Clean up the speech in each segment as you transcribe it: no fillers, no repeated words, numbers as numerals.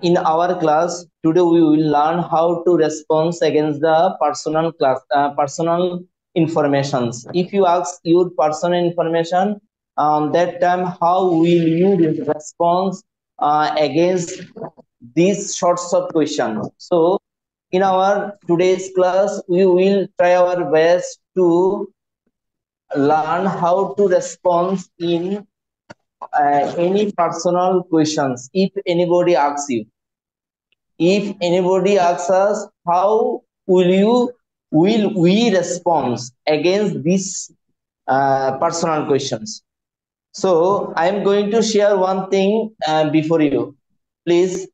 In our class today, we will learn how to respond against the personal informations. If you ask your personal information, that time how will you respond against these sorts of questions? So, in our today's class, we will try our best to learn how to respond in any personal questions. If anybody asks us, how will we respond against these personal questions? So I am going to share one thing before you. Please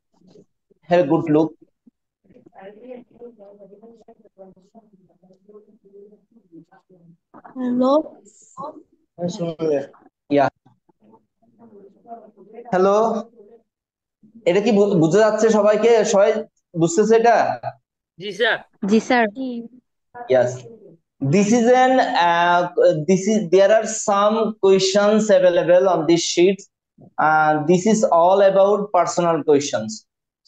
have a good look. Hello. Yeah. Hello, এটা কি বুঝা যাচ্ছে সবাইকে? সবাই বুঝতেছে এটা? জি sir. জি sir. Yes. There are some questions available on this sheet. This is all about personal questions.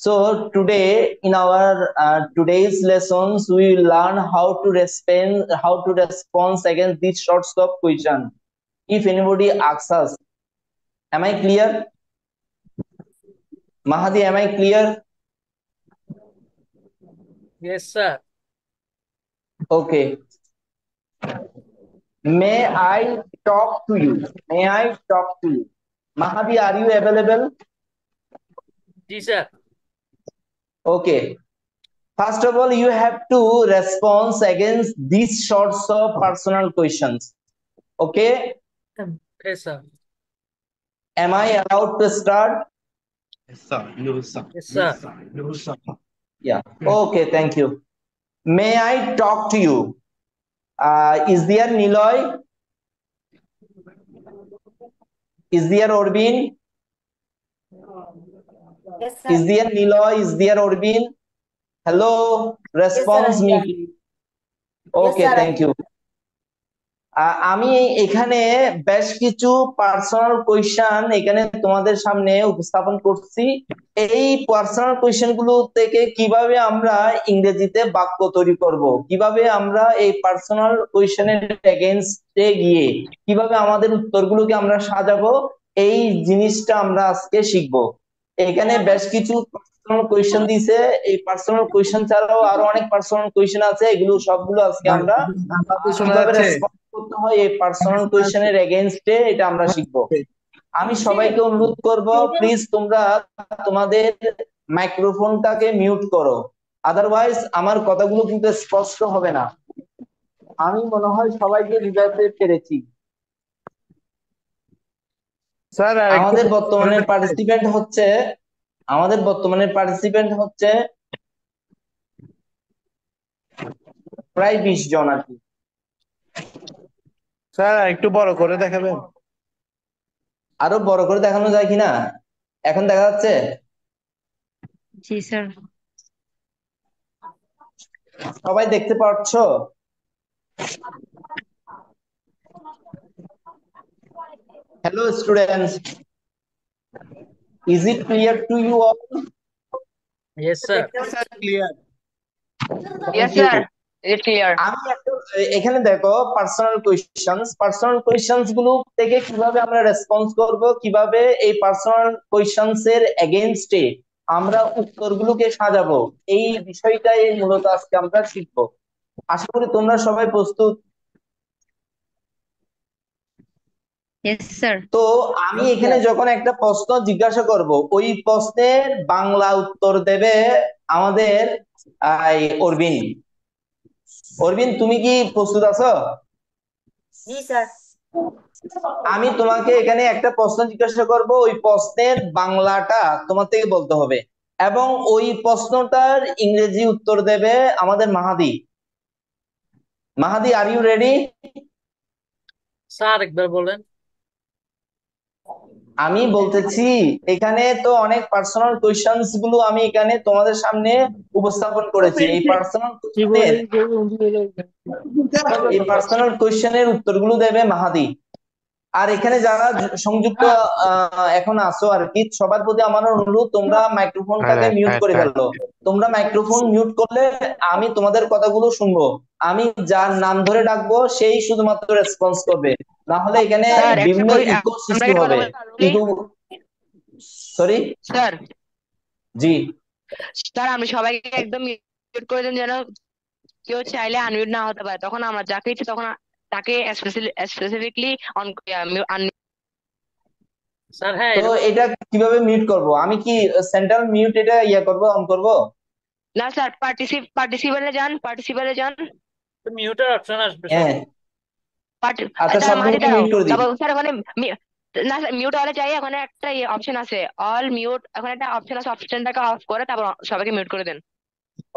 So today in our today's lessons, we will learn how to respond against these sorts of questions. If anybody asks us, am I clear? Mahadi, am I clear? Yes sir. Okay. May I talk to you? May I talk to you? Mahadi, are you available? G sir. Okay. First of all, you have to respond against these sorts of personal questions. Okay? Yes sir. Am I allowed to start? Yes, sir. No, sir. Yes sir. No, sir. Yeah. Okay, thank you. May I talk to you? Is there Niloy? Is there Orbin? Yes, sir. Is there Niloy? Is there Orbin? Hello, response Yes, sir, me. yeah. Please. Okay, Yes, sir, thank you. আমি এখানে বেশ কিছু personal question এখানে তোমাদের সামনে উপস্থাপন করছি। এই পার্সোনাল কোয়েশ্চেন গুলো থেকে কিভাবে আমরা ইংরেজিতে বাক্য তৈরি করব, কিভাবে আমরা এই পার্সোনাল কোয়েশ্চেনের এগেইনস্টে গিয়ে কিভাবে আমাদের উত্তরগুলোকে আমরা সাজাবো, এই জিনিসটা আমরা আজকে শিখবো। এখানে বেশ কিছু পার্সোনাল কোয়েশ্চেন দিয়েছে। এই পার্সোনাল কোয়েশ্চেন ছাড়াও আরো অনেক পার্সোনাল কোয়েশ্চেন আছে, এগুলো সবগুলো আজকে আমরা কিভাবে রেসপন্স করতে হয় এই পার্সোনাল কোয়েশ্চেনের এগেইনস্টে এটা আমরা শিখবো। আমি সবাইকে অনুরোধ করব, প্লিজ তোমরা তোমাদের মাইক্রোফোনটাকে মিউট করো, আদারওয়াইজ আমার কথাগুলো কিন্তু স্পষ্ট হবে না। আমি মনে হয় সবাইকে বুঝাতে পেরেছি। স্যার আমাদের বর্তমানে পার্টিসিপেন্ট হচ্ছে প্রায় 20 জন আর কি। স্যার একটু বড় করে দেখাবেন। আরো বড় করে দেখানো যায় কিনা? এখন দেখা যাচ্ছে? জি স্যার। সবাই দেখতে পাচ্ছো? Hello students, is it clear to you all? Yes sir. Clear. Yes, sir. It's clear. আমি এখানে দেখো পার্সোনাল কোয়েশ্চেনস গুলো থেকে কিভাবে আমরা রেসপন্স করব, কিভাবে এই পার্সোনাল কোয়েশ্চেনস এর এগেইনস্টে আমরা উত্তরগুলোকে সাজাবো, এই বিষয়টাই মূলত আজকে আমরা শিখবো। আশা করি তোমরা সবাই প্রস্তুত। Yes, sir. তো আমি এখানে যখন একটা প্রশ্ন জিজ্ঞাসা করব, ওই প্রশ্নের বাংলা উত্তর দেবে আমাদের অরবিন। অরবিন, তুমি কি প্রস্তুত আছো? জি স্যার। আমি তোমাকে এখানে একটা প্রশ্ন জিজ্ঞাসা করব, ওই প্রশ্নের বাংলাটা তোমার থেকে বলতে হবে এবং ওই প্রশ্নটার ইংরেজি উত্তর দেবে আমাদের মাহাদি। মাহাদি, আর ইউ রেডি? স্যার একবার বলেন। আমি বলতেছি এখানে তো অনেক পার্সোনাল কোয়েশ্চেনস গুলো আমি এখানে তোমাদের সামনে উপস্থাপন করেছি। এই পার্সোনাল কোয়েশ্চেনের উত্তরগুলো দেবে মাহাদি। আর এখানে যারা সংযুক্ত এখন আছো আর কি, সবার প্রতি আমার অনুরোধ, তোমরা মাইক্রোফোনটাকে মিউট করে ফেলো। তোমরা মাইক্রোফোন মিউট করলে আমি তোমাদের কথাগুলো শুনবো। আমি যার নাম ধরে ডাকবো সেই শুধুমাত্র রেসপন্স করবে, না হলে এখানে স্যার একটা বিভিন্ন কই ইকো আমরা সৃষ্টি একটা কথা হবে। বলতে পারি কিন্তু সরি, স্যার। জি, স্যার আপনি সবাইকে একদম মিউট করে দেন, যেন কেউ চাইলে আনমিউট না হতে পারে। তখন আমরা যাকে ইচ্ছে তখন তাকে স্পেসিফিকলি অন। স্যার হ্যাঁ তো এটা কিভাবে মিউট করব? আমি কি সেন্ট্রাল মিউট এটা করব, অন করব? না স্যার, পার্টিসিপেলে যান। মিউটের অপশন আসবে সব। হ্যাঁ, আচ্ছা, স্যার মাঝে সবগুলোকে দাঁড়াও, মিউট করে দিই। তারপর স্যার ওখানে না স্যার, মিউট হলে চাই ওখানে একটা অপশন আছে, অল মিউট, ওখানে একটা অপশন আছে, অপশনটাকে অফ করে তারপর সবাইকে মিউট করে দেন।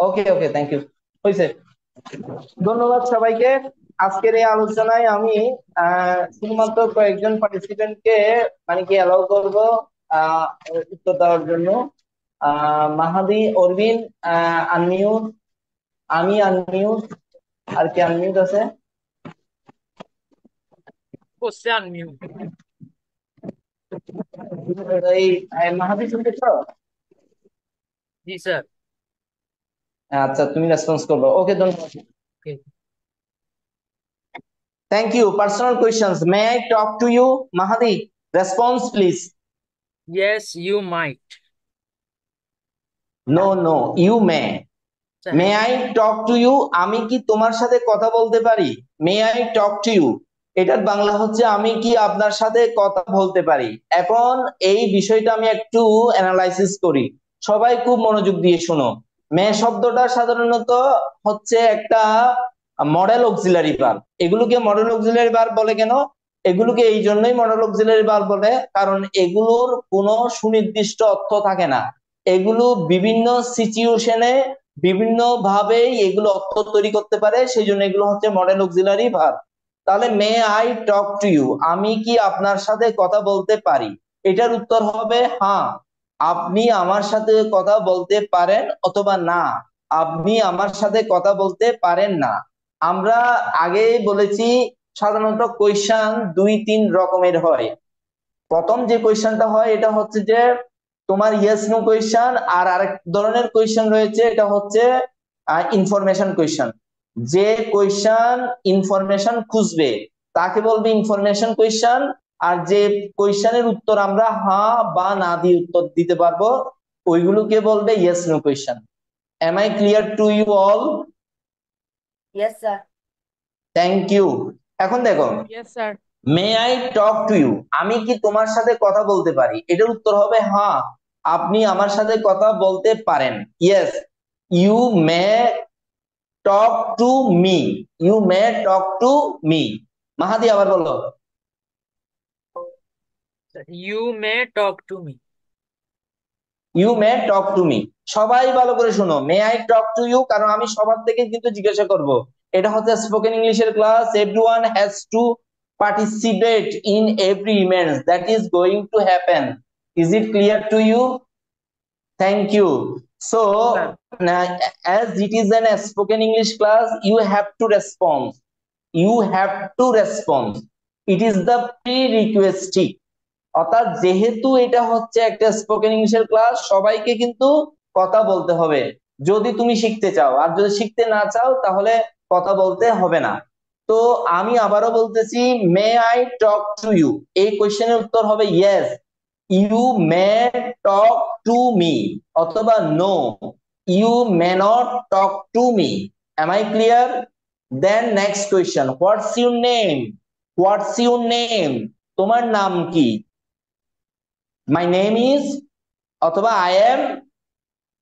ওকে ওকে, থ্যাংক ইউ। হয়েছে। ধন্যবাদ সবাইকে। আজকের এই আলোচনায় আমি শুধুমাত্র কয়েকজন পার্টিসিপেন্টকে মানে কি অ্যালাউ করব আহ উত্তর দেওয়ার জন্য। মাহাদি, অরবিন আনমিউট, আমি আনমিউট, আর কি আনমিউট আছে? করছে আনমিউট। এই মাহাদি শুনতেছ? জি স্যার। আচ্ছা, তুমি রেসপন্স করবে। ওকে, ধন্যবাদ। Okay. Thank you. Personal questions, may I talk to you? Mahadi, response please. Yes you might. No no, you may. May হ্যাঁ। আই টক টু ইউ, আমি কি তোমার সাথে কথা বলতে পারি? May I talk to you, এটার বাংলা হচ্ছে আমি কি আপনার সাথে কথা বলতে পারি। এখন এই বিষয়টা আমি একটু অ্যানালাইসিস করি, সবাই খুব মনোযোগ দিয়ে শোনো। মে শব্দটা সাধারণত হচ্ছে একটা মডেল অক্সিলারি ভার্ব। এগুলোকে মডেল অক্সিলারি ভার্ব বলে কেন? এগুলোকে এই জন্যই মডেল অক্সিলারি ভার্ব বলে, কারণ এগুলোর কোনো সুনির্দিষ্ট অর্থ থাকে না। এগুলো বিভিন্ন সিচুয়েশনে বিভিন্ন ভাবে এগুলো অর্থ তৈরি করতে পারে, সেই জন্য এগুলো হচ্ছে মডেল অক্সিলারি ভার্ব। তাহলে may I talk to you, আমি কি আপনার সাথে কথা বলতে পারি? এটার উত্তর হবে হ্যাঁ, আপনি আমার সাথে কথা বলতে পারেন, অথবা না, আপনি আমার সাথে কথা বলতে পারেন না। আমরা আগে বলেছি সাধারণত কোয়েশ্চেন দুই তিন রকমের হয়। প্রথম যে কোয়েশ্চেনটা হয় এটা হচ্ছে যে তোমার ইয়েস নো কোয়েশ্চেন, আর আরেক ধরনের কোয়েশ্চেন রয়েছে, এটা হচ্ছে ইনফরমেশন কোয়েশ্চেন। যে কোয়েশ্চেন ইনফরমেশন খুঁজবে তাকে বলবে ইনফরমেশন কোয়েশ্চেন, আর যে কোয়েশ্চেনের উত্তর আমরা হ্যাঁ বা না দিয়ে উত্তর দিতে পারবো ওইগুলোকে বলবে yes no question. Am I clear to you all? Yes sir. Thank you. এখন দেখো, yes sir. May I talk to you, আমি কি তোমার সাথে কথা বলতে পারি? এটার উত্তর হবে হ্যাঁ, আপনি আমার সাথে কথা বলতে পারেন। Yes, you may talk to me, you may talk to me. Mahadi, আবার বলো। You may talk to me. You may talk to me. সবাই ভালো করে শোনো, may I talk to you, কারণ আমি সবার থেকে কিন্তু জিজ্ঞাসা করব। এটা হচ্ছে স্পোকেন ইংলিশের class, everyone has to participate in every event that is going to happen. Is it clear to you? Thank you. So, as it is an spoken English class, you have to respond. You have to respond. It is the prerequisite. অর্থাৎ যেহেতু এটা হচ্ছে একটা spoken ইংলিশের class, সবাইকে কিন্তু কথা বলতে হবে যদি তুমি শিখতে চাও, আর যদি শিখতে না চাও তাহলে কথা বলতে হবে না। তো আমি আবারও বলতেছি, may I talk to you, এই কোশ্চেনের উত্তর হবে yes, you may talk to me, অথবা no, you may not talk to me. Am I clear? Then next question, what's your name? What's your name, তোমার নাম কি? মাই নেম ইজ, অথবা I am,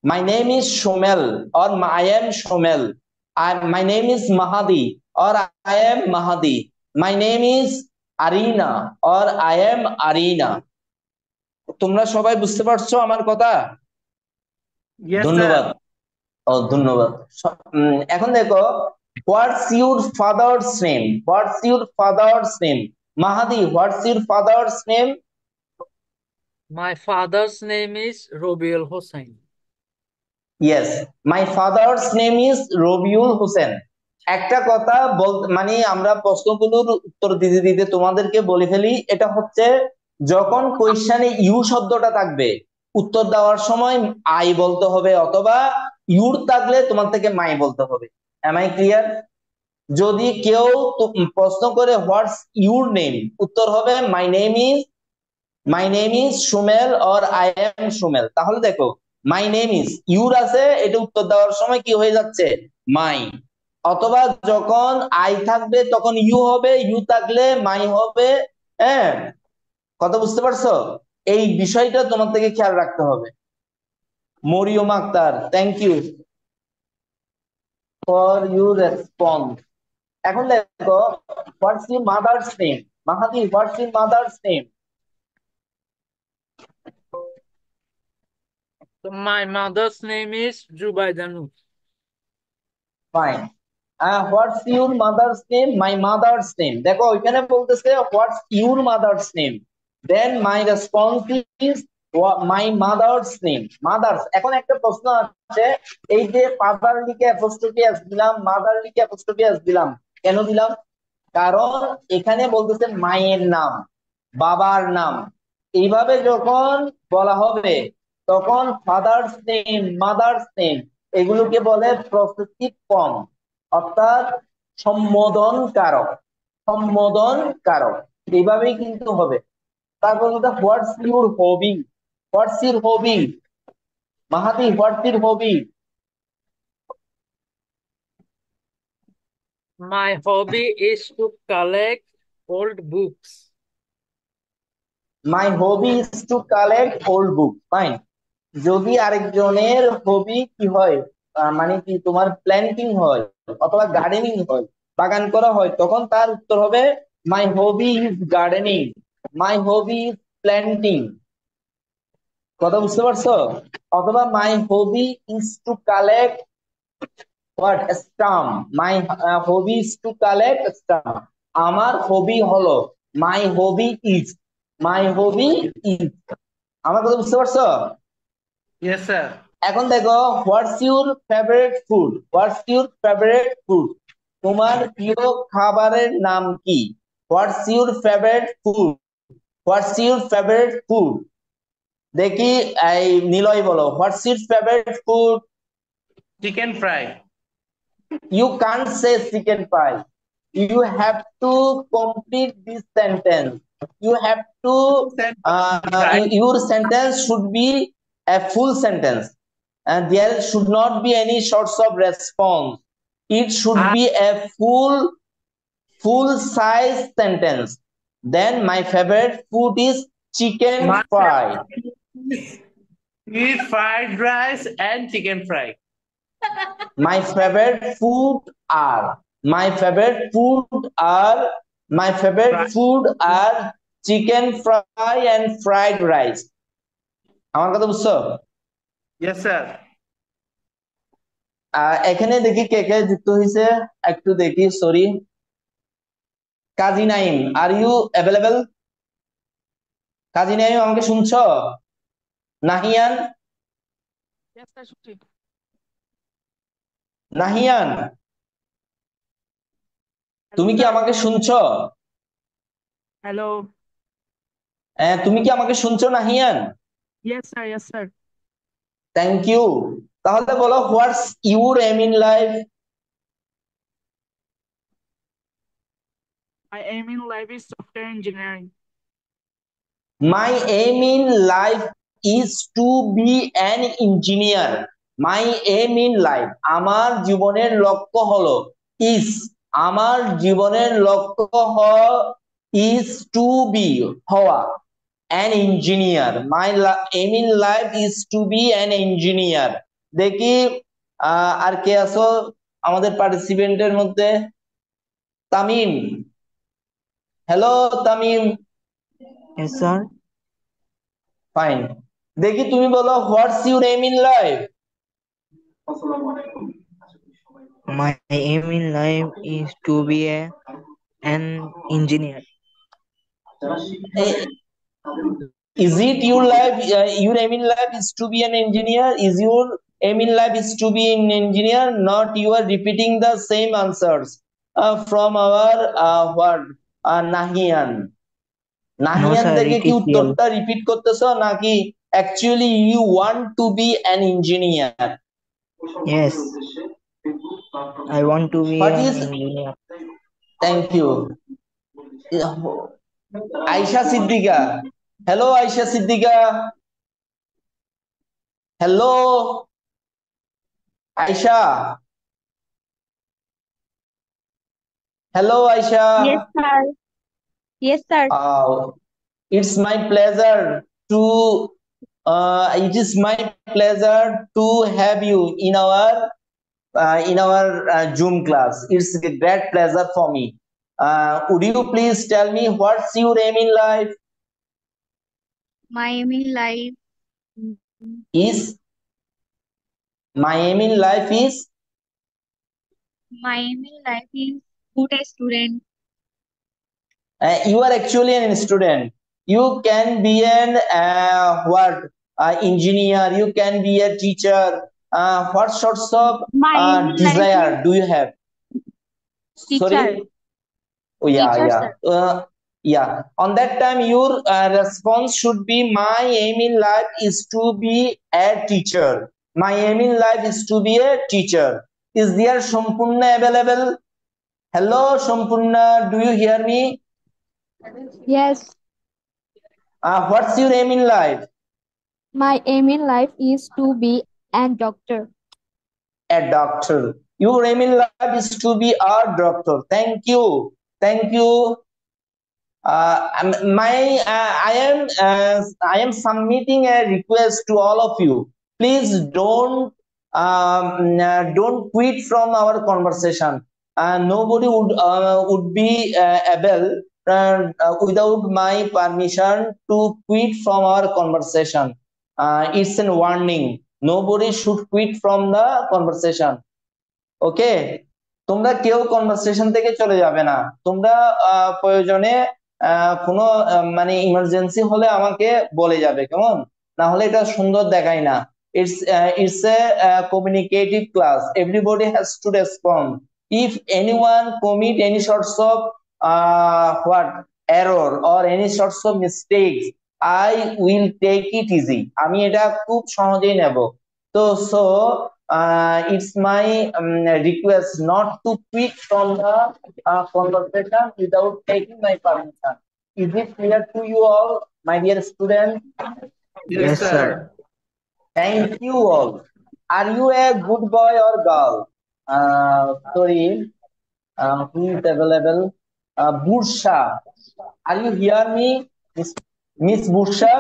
my name is Somel, or I am Somel. My name is Mahadi, or I am Mahadi. My name is Arina, or I am Arina. তোমরা সবাই বুঝতে পারছো আমার কথা? Yes, sir. ধন্যবাদ। ও, ধন্যবাদ। এখন দেখো, what's your father's name? What's your father's name? Mahadi, what's your father's name? My father's name is Robiul Hossain. Yes, my father's name is Robiul Hussain. একটা কথা বলতে মানে আমরা প্রশ্নগুলোর উত্তর দিতে দিতে তোমাদেরকে বলে ফেলি, এটা হচ্ছে যখন কোয়েশ্চানে ইউ শব্দটা থাকবে উত্তর দেওয়ার সময় আই বলতে হবে, অথবা ইউর থাকলে তোমার থেকে মাই বলতে হবে। Am I clear? যদি কেউ প্রশ্ন করে হোয়াটস ইউর নেম, উত্তর হবে my name is Sumel or I am Sumel. তাহলে দেখো মাই নেম ইজ ইউর আছে, এটা উত্তর দেওয়ার সময় কি হয়ে যাচ্ছে মাই। অথবা যখন আই থাকবে তখন ইউ হবে, ইউ থাকলে মাই হবে। হ্যাঁ, কথা বুঝতে পারছো? এই বিষয়টা তোমার থেকে খেয়াল রাখতে হবে। Maryam Akter, thank you for your response. এখন দেখো what's your mother's name, Mahadi what's your mother's name? So my mother's name is Zubaidanu. Fine. What's your mother's name? My mother's name. দেখো ওইখানে বলতেছে what's your mother's name, then my response is my mother's name. Mother's, এখন একটা প্রশ্ন আছে, এই যে father লিখে অ্যাপোস্ট্রফি এস দিলাম, মাদার লিখে অ্যাপোস্ট্রফি এস দিলাম, কেন দিলাম? কারণ এখানে বলতেছে মায়ের নাম, বাবার নাম। এইভাবে যখন বলা হবে তখন ফাদার্স নেম, মাদার্স নেম এগুলোকে বলে প্রসেসিভ ফর্ম, অর্থাৎ সম্বোধন কারক। সম্বোধন কারক এইভাবেই কিন্তু হবে। তারপর what's your hobby? What's your hobby? Mahadi what's your hobby? My hobby is to collect old books. My hobby is to collect old book. Fine. যদি আরেকজনের হবি কি হয়, মানে কি তোমার প্ল্যান্টিং হয় অথবা গার্ডেনিং হয়, বাগান করা হয়, তখন তার উত্তর হবে my hobby is gardening, my hobby is planting. কথা বুঝতে পারছো? অথবা my hobby is to collect what stamp, my hobby is to collect stamp. আমার হবি হলো, মাই hobby is, my hobby is. আমার কথা বুঝতে পারছো? Yes, sir. এখন দেখো what's your favourite food? What's your favourite food? তোমার প্রিয় খাবারের নাম কি? What's your favourite food? What's your favourite food? দেখি এই নিলয় বলো, what's your favourite food? Chicken fry. You can't say chicken pie. You have to complete this sentence. You have to Right. your sentence should be a full sentence, and there should not be any sorts of response. It should be a full size sentence. Then my favorite food is chicken My fry. Eat fried rice and chicken fry. My favorite food are, my favorite food are, my favorite food are chicken fry and fried rice. আমার কথা বুঝছো? Yes, sir. এখানে দেখি কে কে যুক্ত হয়েছে, একটু দেখি, sorry. Kazi Naim, are you available? Kazi Naim আমাকে শুনছো? নাহিয়ান? Yes, sir, শুনছি। নাহিয়ান তুমি কি আমাকে শুনছো? হ্যালো। তুমি কি আমাকে শুনছো Nahian? Yes, sir, yes, sir. Thank you. তাহলে বলো what's your aim in life? My aim in life is software engineering. My aim in life is to be an engineer. My aim in life, আমার জীবনের লক্ষ্য হলো, is আমার জীবনের লক্ষ্য is to be হওয়া an engineer. My aim in life is to be an engineer. দেখি আর কে আছো আমাদের পার্টিসিপেন্টের মধ্যে? Tamim, hello Tamim. Yes, sir. Fine. দেখি তুমি বলো what's your aim in life? My aim in life is to be an engineer. Is it your life, your aim in life is to be an engineer? Is your aim in life is to be an engineer, not you are repeating the same answers from our what Nahian. No, Nahian sir, থেকে it কি is real. উত্তরটা repeat করতেছো নাকি actually you want to be an engineer? Yes, I want to be what an is engineer. Thank you Ayesha Siddika. Hello Ayesha Siddika. Hello Ayesha. Hello Ayesha. Yes, sir. Yes, sir. It's my pleasure to it is my pleasure to have you in our Zoom class. It's a great pleasure for me. Would you please tell me what's your aim in life? My aim in life, Is my aim in life is my aim in life is good a student. you are actually an student. You can be an what engineer. You can be a teacher. What sorts of My aim in life desire is do you have? teacher. Sorry. Oh, yeah, Teacher, yeah. sir. Yeah. On that time, your response should be, my aim in life is to be a teacher. My aim in life is to be a teacher. Is there Sampurna available? Hello, Sampurna. Do you hear me? Yes, What's your aim in life? my aim in life is to be a doctor. A doctor. Your aim in life is to be a doctor. Thank you. Thank you. I am submitting a request to all of you. Please don't quit from our conversation. Nobody would be able without my permission to quit from our conversation. It's a warning. Nobody should quit from the conversation. ওকে, তোমরা কেউ conversation থেকে চলে যাবে না। তোমরা প্রয়োজনে কোনো মানে ইমার্জেন্সি হলে আমাকে বলে যাবে, কেমন? না হলে এটা সুন্দর দেখায় না। It's a communicative class. Everybody has to respond. If anyone commit any sorts of what error or any sorts of mistakes, I will take it easy. আমি এটা খুব সহজেই নেব। তো it's my request not to quit from the conversation without taking my permission. Is it clear to you all, my dear students? Yes, sir. Thank you all. Are you a good boy or girl? Sorry, who is available? Bursha, are you hear me? Miss Bursha?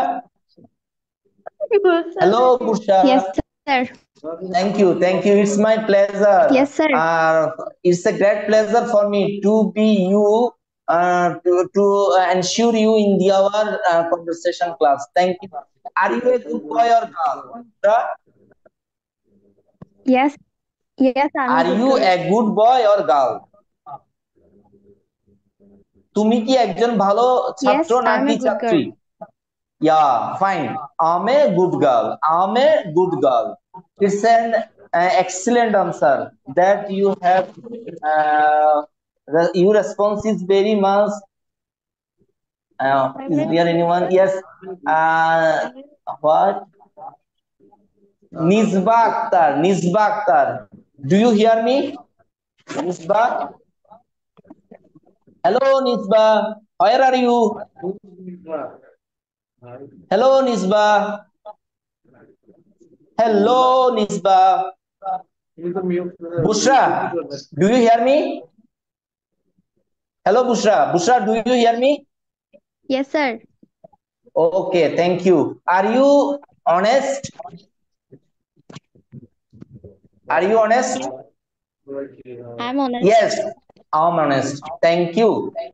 Hello, Bursha. Yes, sir. Thank you, thank you. It's my pleasure. Yes, sir. It's a great pleasure for me to be you, to ensure you in our conversation class. Thank you. Are you a good boy or girl? Yes. Yes, I'm Are good you girl. a good boy or girl? তুমি কি একজন ভালো ছাত্র Yes, I'm নাকি a good ছাত্রী? girl. Yeah, fine. I'm a good girl. I'm a good girl. It's an excellent answer that you have. Your response is very much. Is there anyone? Yes. What? Nisba Akhtar. Nisba Akhtar. Do you hear me? Nisba? Hello, Nisba. Where are you? Hello, Nisba. Hello, Nisba. Bushra, do you hear me? Hello, Bushra. Bushra, do you hear me? Yes, sir. Okay, thank you. Are you honest? Are you honest? I'm honest. Yes, I'm honest. Thank you.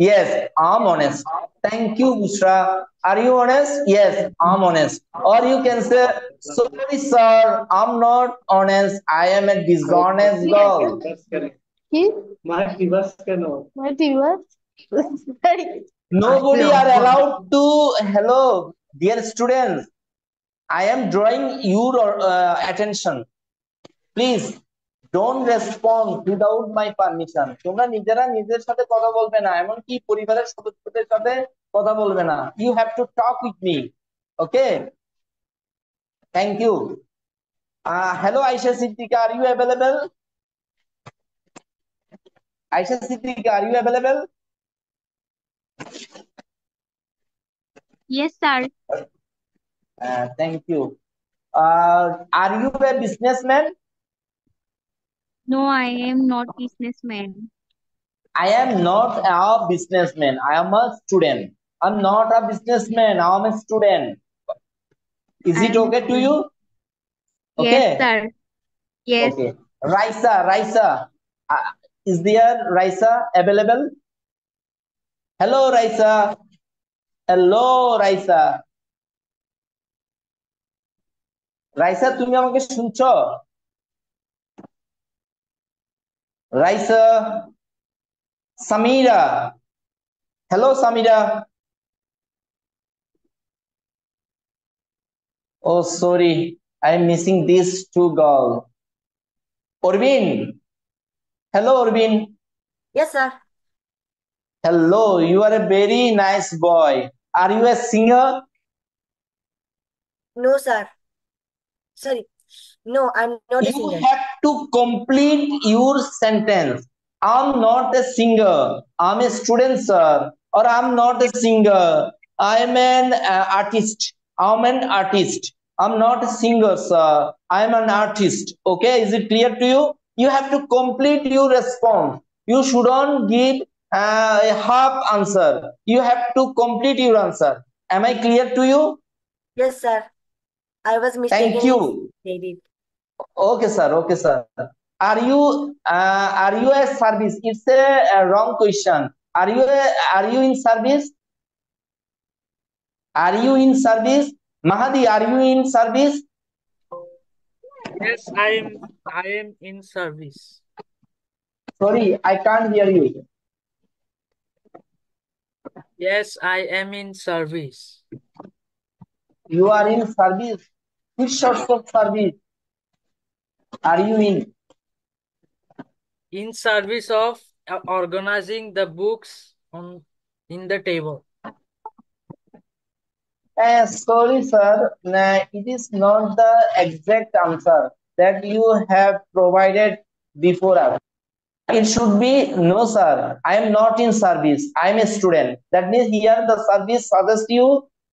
Yes, I'm honest. Thank you, Bushra. Are you honest? Yes, I'm honest. Or you can say, sorry, sir, I'm not honest. I am a dishonest girl. What divorce? Nobody are allowed to. Hello, dear students. I am drawing your attention. Please don't respond without my permission. তোমরা নিজেরা নিজের সাথে কথা বলবে না, এমনকি পরিবারের সদস্যদের সাথে কথা বলবে না। You have to talk with me. Okay, thank you. Hello Ayesha Siddika, are you available? Ayesha Siddika, are you available? Yes, sir. Thank you. Are you a businessman? No, I am not businessman. I am not a businessman. I am a student. I'm not a businessman. I'm a student. Is I it am okay to you? Yes, Okay. sir. Yes. Okay. Raisa. Is there Raisa available? Hello, Raisa. Hello, Raisa. Raisa, তুমি আমাকে শুনছো? Raisa, Samira. Hello Samira. Oh, sorry. I'm missing these two girls. Orvin. Hello, Orvin. Yes, sir. Hello. You are a very nice boy. Are you a singer? No, sir. Sorry. No, I'm not a You singer. have to complete your sentence. I'm not a singer. I'm a student, sir. Or I'm not a singer. I'm an artist. I'm an artist. I'm not a singer, sir. I'm an artist. Okay, is it clear to you? You have to complete your response. You shouldn't give a half answer. You have to complete your answer. Am I clear to you? Yes, sir. I was Thank mistakenly you. said it. Okay, sir. Okay, sir. Are you a service? It's a wrong question. Are you in service? Are you in service? Mahadi, are you in service? Yes, I am in service. Sorry, I can't hear you. Yes, I am in service. You are in service. Which sorts of service are you in? In service of organizing the books on in the table. Sorry, sir. Nah, it is not the exact answer that you have provided before us. It should be no, sir. I am not in service. I am a student. That means here the service suggests you.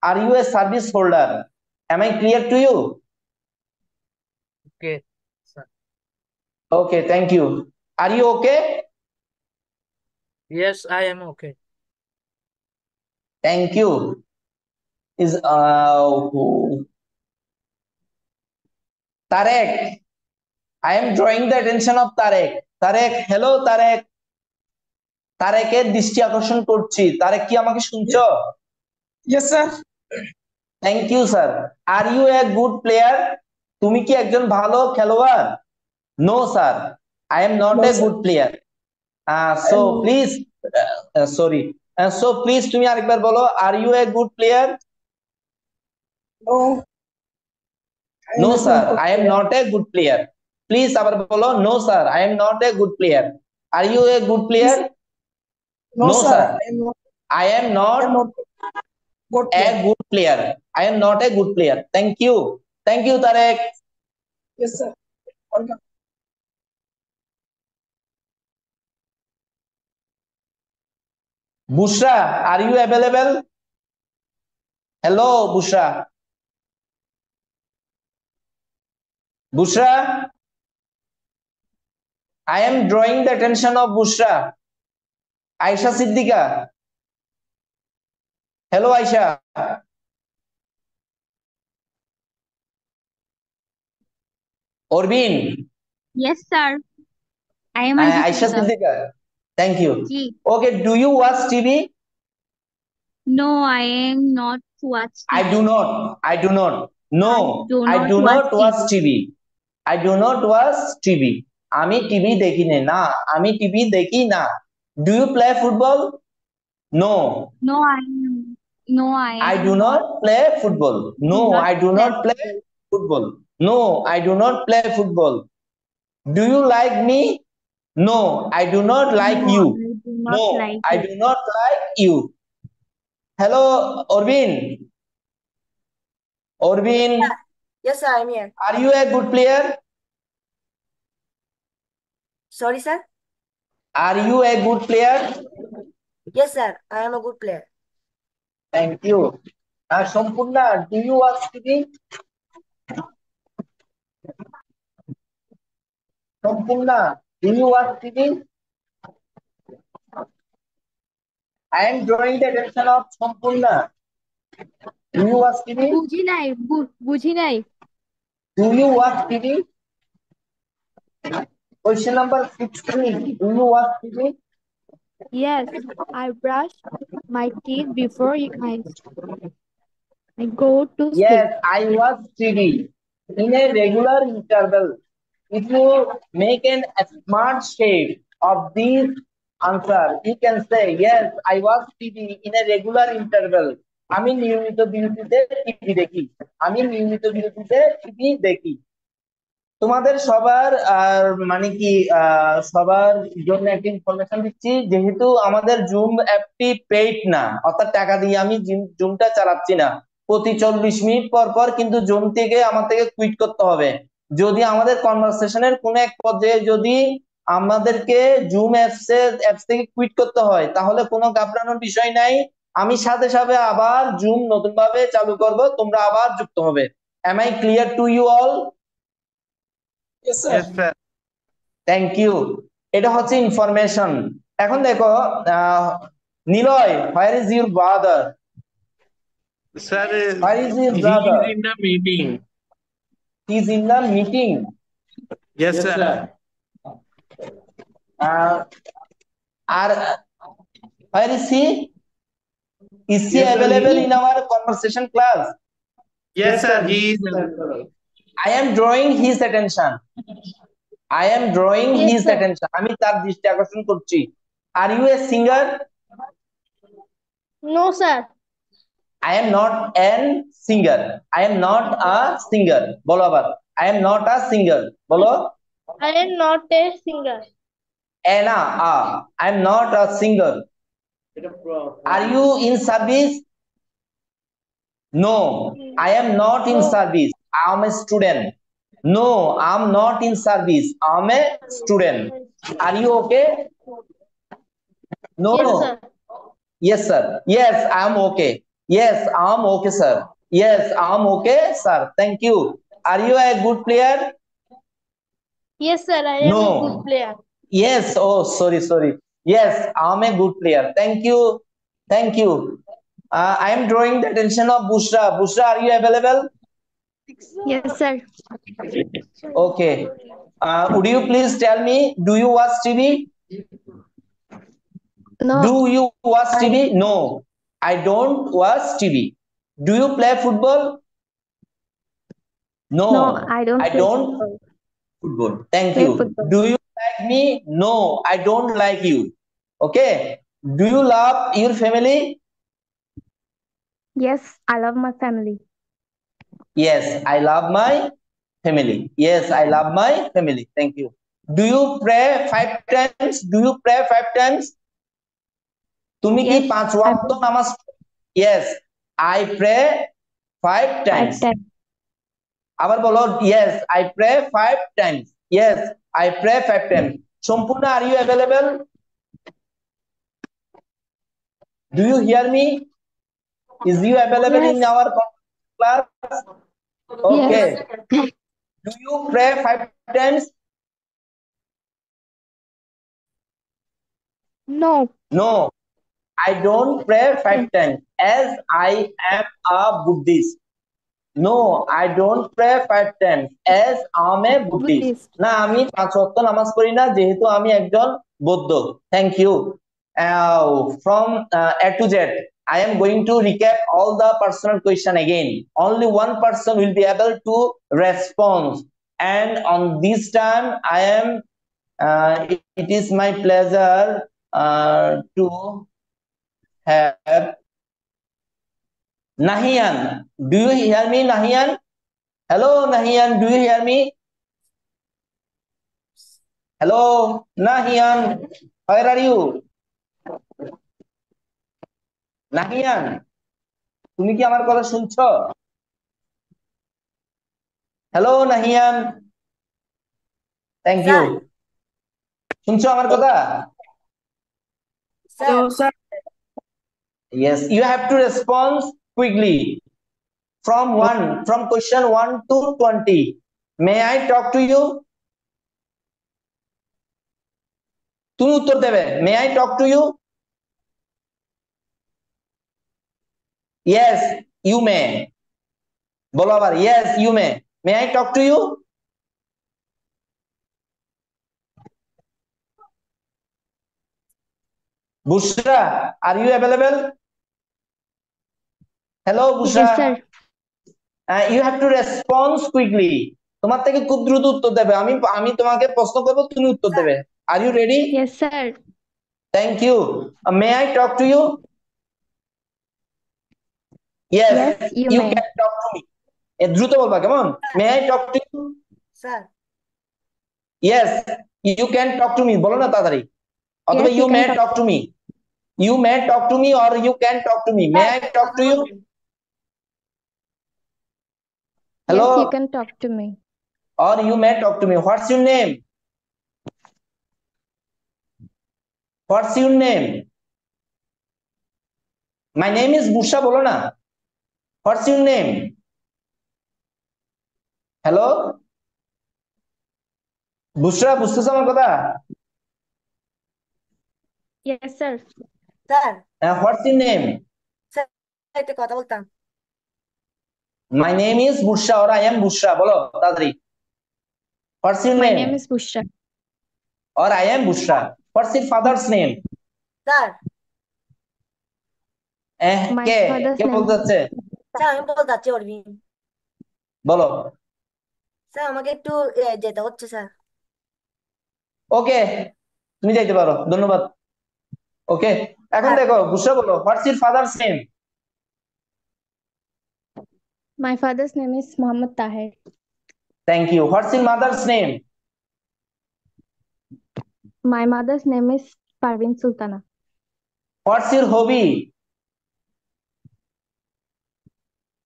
Are you a service holder? Am I clear to you? Okay, sir. Okay, thank you. Are you okay? Yes, I am okay. Thank you. Is Tarek? I am drawing the attention of Tarek. Tarek, hello Tarek. তারেকের দৃষ্টি আকর্ষণ করছি। তারেক, কি আমাকে শুনছো? Yes, sir. Thank you sir. Are you a good player? তুমি কি একজন ভালো খেলোয়াড়? No sir, I am not No, a sir. Good player. So please, sorry, so please তুমি আরেকবার বলো, are you a good player? No. No sir, I am not a good player. Please আবার বলো, no sir, I am not a good player. Are you a good player? No, No, sir. sir. I am not. I am not Good a player. good player. I am not a good player. Thank you. Thank you, Tarek. Yes, sir. Welcome. Bushra, are you available? Hello, Bushra. Bushra, I am drawing the attention of Bushra. Aisha Siddika. Hello, Aisha. Orvin. Yes, sir. I am Aisha Siddika. Thank you. Ji. Okay, do you watch TV? No, I am not watching. I do not. I do not. No, I do not watch TV. I do not watch TV. আমি TV দেখি না, আমি TV দেখি না। Do you play football? No. No, I am. No, I do not play football. No, not I do play not play football. No, I do not play football. Do you like me? No, I do not like No, you. I do not No, like I you. do not like you. Hello, Orvin. Orvin, Yes, sir, I'm here. are you a good player? Sorry, sir. Are you a good player? Yes, sir, I am a good player. Thank you. Sampurna, do you watch TV? Sampurna, do you watch TV? I am drawing the attention of Sampurna. Do you watch TV? বুঝি নাই Do you watch TV? Question number 16. Do you watch TV? Yes, I brush my teeth before I go to sleep. Yes, I watch TV in a regular interval. If you make a smart shape of these answer, you can say, yes, I watch TV in a regular interval. আমি নিয়মিত বিরতিতে TV দেখি। আমি নিয়মিত বিরতিতে TV দেখি। তোমাদের সবার মানে কি সবার জন্য একটা ইনফরমেশন দিচ্ছি, যেহেতু আমাদের জুম অ্যাপটি পেইড না, অর্থাৎ টাকা দিয়ে আমি জুমটা চালাচ্ছি না, প্রতি 40 মিনিট পর পর কিন্তু জুম থেকে আমার থেকে কুইট করতে হবে। যদি আমাদের কনভারসেশনের কোন এক পর্যায়ে যদি আমাদেরকে জুম অ্যাপস থেকে কুইট করতে হয়, তাহলে কোনো ঘাবড়ানোর বিষয় নাই, আমি সাথে সাথে আবার জুম নতুন ভাবে চালু করব, তোমরা আবার যুক্ত হবে। Am I clear to you all? Yes, sir. Yes, sir. Thank you. এটা হচ্ছে ইনফরমেশন। এখন দেখো Niloy, where is your brother? Sir, Where is his he brother? is in the meeting. He is in the meeting. Yes, sir. Are where is he? Is he Yes, sir, available he- in our conversation class? Yes, sir, he is. I am drawing his attention. I am drawing Yes, his sir. attention. আমি তার দৃষ্টি আকর্ষণ করছি। Are you a singer? No, sir. I am not an singer. I am not a singer. বলো আবার। I am not a singer. বলো। I am not a singer. Anna, I am not a singer. Are you in service? No, I am not in service. I am a student. No, I am not in service. I am a student. Are you okay? No, Yes, no. sir. Yes, sir. Yes, I am okay. Yes, I am okay, sir. Yes, I am okay, sir. Thank you. Are you a good player? Yes, sir. I am No. a good player. Yes. Oh, sorry. Yes, I am a good player. Thank you. Thank you. I am drawing the attention of Bushra. Bushra, are you available? Yes, sir. Okay. Would you please tell me, do you watch TV? No. Do you watch TV? No, I don't watch TV. Do you play football? No, I don't. I don't football. Thank Play you. football. Do you like me? No, I don't like you. Okay. Do you love your family? Yes, I love my family. Yes, I love my family. Yes, I love my family. Thank you. Do you pray 5 times? Do you pray 5 times? তুমি কি Yes, 5 ওয়াক্ত নামাজ? Yes, I pray 5 times. আবার বলো, yes, I pray 5 times. Yes, I pray 5 times. সম্পূর্ণ, are you available? Do you hear me? Is you available in our class? Okay. Do you pray 5 times? No. No, I don't pray 5 times as I am a Buddhist. No, I don't pray 5 times as I am a Buddhist. না, আমি 5 ওয়াক্ত নামাজ পড়ি না, যেহেতু আমি একজন বৌদ্ধ। Thank you. From A to Z, I am going to recap all the personal question again. Only one person will be able to respond, and on this time I am it is my pleasure to have Nahian. Do you hear me, Nahian? Hello, Nahian. Do you hear me? Hello Nahian, where are you? Nahian, তুমি কি আমার কথা শুনছো? Hello Nahian, thank you. Sir, শুনছো আমার কথা? sir, Yes, you have to respond quickly from question 1 to 20. May I talk to you? তুমি উত্তর দেবে। May I talk to you? Yes, you may. বলো আবার, yes, you may. May I talk to you? Bushra, are you available? Hello, Bushra. Yes, sir. You have to respond quickly. তোমার থেকে খুব দ্রুত উত্তর দেবে। আমি তোমাকে প্রশ্ন করব, তুমি উত্তর দেবে। Are you ready? Yes, sir. Thank you. May I talk to you? Yes, Yes, you you may. can talk to me. দ্রুত বলবা, কেমন? May I talk to you? sir, Yes, you can talk to me. বলো না তাড়াতাড়ি। অথবা Yes, you you can may talk. talk to me. You may talk to me or you can talk to me. May I talk to you? Hello? Yes, you can talk to me. Or you may talk to me. What's your name? What's your name? My name is Busha, বলো না। What's your name? Hello? বুশরা, বুঝতেছো আমার কথা? Yes, sir. sir, What's your name? sir, একটা কথা বলতাম। My name is Busha or I am Busha. বলো তাড়াতাড়ি। What's your My name? name is Bushra. Or I am Busha. What's your father's name? Sir, My K father's K name. বলতে যাচ্ছে? Sir আমি বলতে যাচ্ছি অরবিন। বলো। স্যার আমাকে একটু যেতে হচ্ছে স্যার। ওকে, তুমি যাইতে পারো, ধন্যবাদ। ওকে, এখন দেখো বুশরা বলো, what's your father's name? My father's name is Muhammad Tahir. Thank you. What's your mother's name? My mother's name is Parveen Sultana. What's your hobby?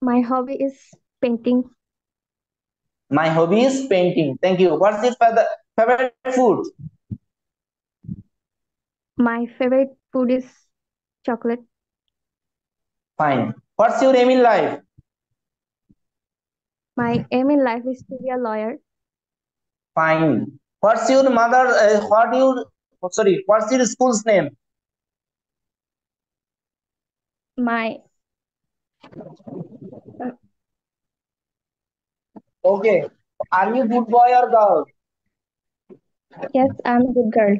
My hobby is painting. My hobby is painting. Thank you. What's your favourite food? My favorite food is chocolate. Fine. What's your aim in life? My aim in life is to be a lawyer. Fine. What's your mother what's your schools name? My okay, are you good boy or girl? Yes, I'm a good girl.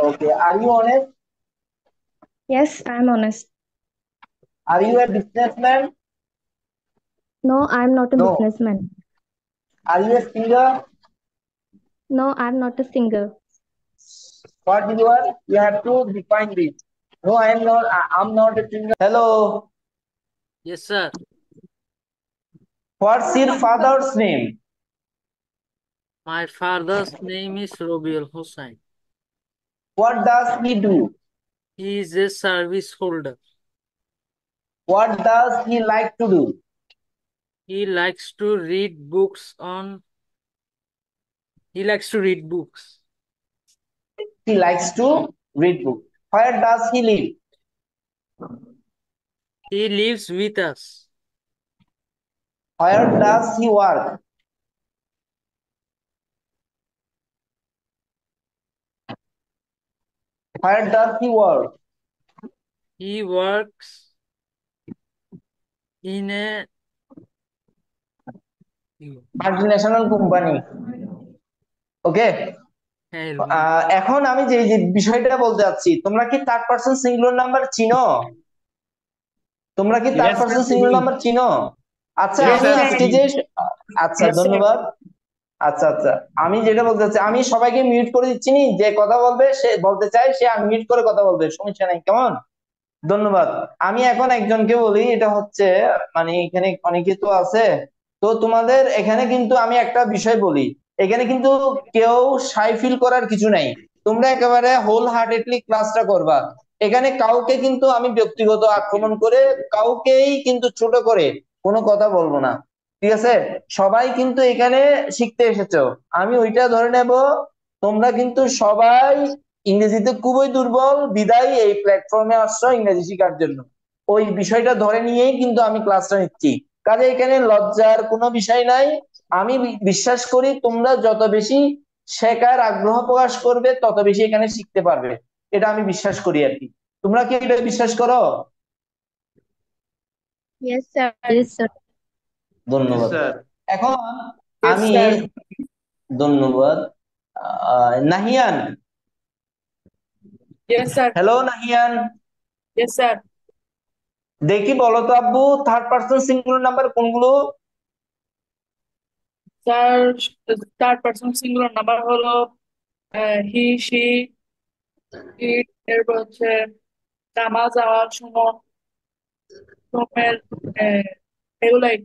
Okay, are you honest? Yes, I'm honest. Are you a businessman? No, I'm not a No. businessman. Are you a singer? No, I'm not a singer. What you are? You have to define this. No, I am not. I'm not a singer. Hello. Yes, sir. What's your father's name? My father's name is Robiul Hussain. What does he do? He is a service holder. What does he like to do? He likes to read books on. He likes to read books. He likes to read books. Where does he live? He lives with us. Where does he work? Where does he work? He works in a Multinational company. ওকে, এখন আমি যে বিষয়টা বলতে যাচ্ছি, তোমরা কি third person singular number চিনো? তোমরা কি থার্ড পারসন সিঙ্গুলার নাম্বার চিনো? আচ্ছা, আমি আজকে যে আচ্ছা ধন্যবাদ। আচ্ছা আচ্ছা, আমি যেটা বলতে চাচ্ছি, আমি সবাইকে মিউট করে দিচ্ছি নি, যে কথা বলবে সে বলতে চাই সে আনমিউট করে কথা বলবে, সমস্যা নাই, কেমন? ধন্যবাদ। আমি এখন একজনকে বলি, এটা হচ্ছে মানে এখানে অনেকে তো আছে, তো তোমাদের এখানে কিন্তু আমি একটা বিষয় বলি, এখানে কিন্তু কেউ শাই ফিল করার কিছু নাই, তোমরা একেবারে হোল হার্টেডলি ক্লাসটা করবা। এখানে কাউকে কিন্তু আমি ব্যক্তিগত আক্রমণ করে কাউকেই কিন্তু ছোট করে কোনো কথা বলবো না, ঠিক আছে? সবাই কিন্তু এখানে শিখতে এসেছো, আমি ওইটা ধরে নেব তোমরা কিন্তু সবাই ইংরেজিতে খুবই দুর্বল, বিদায় এই প্ল্যাটফর্মে আসছো ইংরেজি শেখার জন্য। ওই বিষয়টা ধরে নিয়েই কিন্তু আমি ক্লাসটা নিচ্ছি, কাজে এখানে লজ্জার কোনো বিষয় নাই। আমি বিশ্বাস করি তোমরা যত বেশি শেখার আগ্রহ প্রকাশ করবে তত বেশি এখানে শিখতে পারবে, এটা আমি বিশ্বাস করি আর কি। তোমরা কি এটা বিশ্বাস করো? Yes, sir. Yes, sir. Yes, ধন্যবাদ। sir. এখন Yes, আমি sir. ধন্যবাদ। Nahian, Yes, sir. Hello Nahian, Yes, sir. দেখি বলো তো আব্বু থার্ড পারসন সিঙ্গুলার নাম্বার কোনগুলো? Sir, third person singular number হলো হি, সি, ইট, এরপর হচ্ছে কামা, যাওয়ার সময়, সোমের, এগুলাই।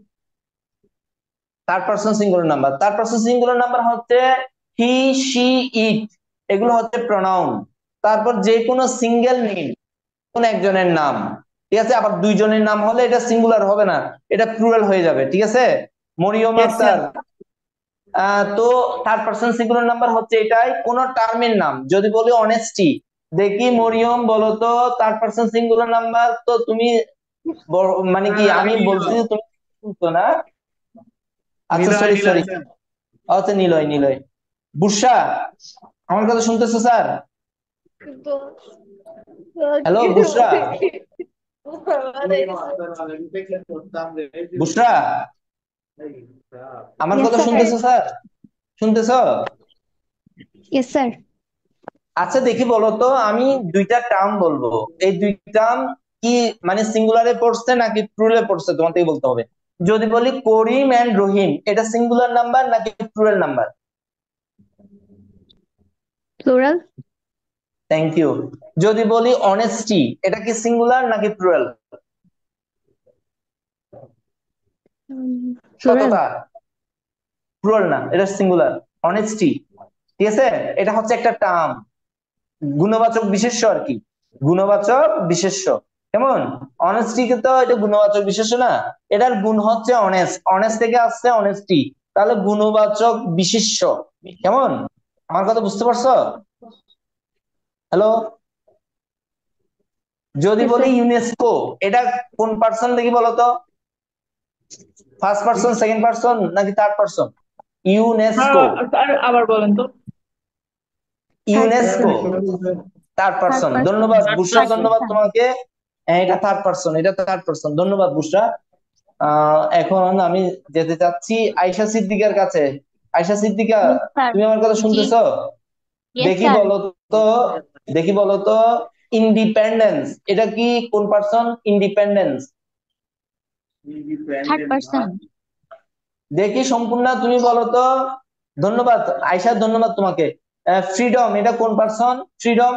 Third person singular number, third person singular number হচ্ছে হি, শি, ইট, এগুলো হচ্ছে প্রনাউন। তারপর যে কোনো সিঙ্গেল নেম, কোন একজনের নাম, ঠিক আছে? আবার দুইজনের নাম হলে এটা সিঙ্গুলার হবে না, এটা প্লুরাল হয়ে যাবে, ঠিক আছে? Mariam Yes, sir. আক্তার, তো থার্ড পারসন সিঙ্গুলার নাম্বার হচ্ছে এটাই। কোন টার্মের নাম যদি বলি অনেস্টি, দেখি মরিয়ম বলো তো থার্ড পারসন সিঙ্গুলার নাম্বার, তো তুমি মানে কি আমি বলছি যে তুমি শুনছো না? আচ্ছা নিলয়, সরি নিলয়। সরি, আচ্ছা নিলয়, নিলয়। বুসরা, আমার কথা শুনতেছো স্যার? হ্যালো বুসরা, বুসরা আমার Yes, কথা sir. শুনতেছো স্যার? শুনতেছো? Yes, sir. আচ্ছা দেখি বলো তো, আমি দুইটা টার্ম বলবো, এই দুই টার্ম কি মানে সিঙ্গুলারে পড়ছে নাকি প্লুরালে পড়ছে তোমার থেকে বলতে হবে। যদি বলি করিম এন্ড রহিম, এটা সিঙ্গুলার নাম্বার নাকি plural number? Plural. Thank you. যদি বলি অনেস্টি, এটা কি সিঙ্গুলার নাকি প্লুরাল? Plural. সততা, প্লুরাল না, এটা সিঙ্গুলার। অনেস্টি, ঠিক আছে? এটা হচ্ছে একটা টার্ম, গুণবাচক বিশেষ্য আর কি, গুণবাচক বিশেষ্য। কেমন? অনেস্টি তো এটা গুণবাচক বিশেষ্য না, এটার গুণ হচ্ছে অনেস্ট, অনেস্ট থেকে আসছে অনেস্টি, তাহলে গুণবাচক বিশেষ্য। কেমন? আমার কথা বুঝতে পারছো? হ্যালো, যদি Yes, বলি sir. ইউনেস্কো, এটা কোন পার্সন দেখি বলো তো? ফার্স্ট পার্সন, সেকেন্ড পার্সন নাকি থার্ড পার্সন? ইউনেস্কো, স্যার আবার বলেন তো। Third UNESCO person. Third Third person. person. ধন্যবাদ থার্ড বুশরা, পারসন। ধন্যবাদ তোমাকে। এটা থার্ড পার্সন, এটা থার্ড পার্সন, ধন্যবাদ বুশরা। এখন আমি যেতে চাচ্ছি আয়শা সিদ্দিকার কাছে। Ayesha Siddika, Yes, sir. তুমি আমার কথা জি। শুনতেছো? Yes, দেখি sir. বলো তো, দেখি বলো তো ইন্ডিপেন্ডেন্স, এটা কি কোন পার্সন? Independence Third person. দেখি সম্পূর্ণ তুমি বলো তো। ধন্যবাদ আয়শা, ধন্যবাদ তোমাকে। ফ্রিডম, এটা কোন পার্সন? Freedom,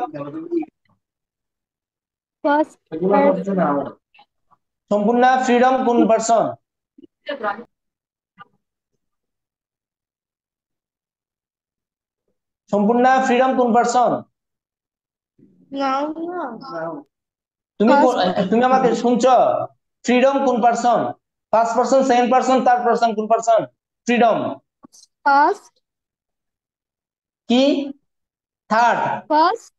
First person. সম্পূর্ণ ফ্রিডম কোন পার্সন? সম্পূর্ণ ফ্রিডম কোন পার্সন? তুমি First. তুমি আমাকে শুনছো? ফ্রিডম কোন person? First person, second person, third person, কোন পার্সন? Freedom First. কি? Third First.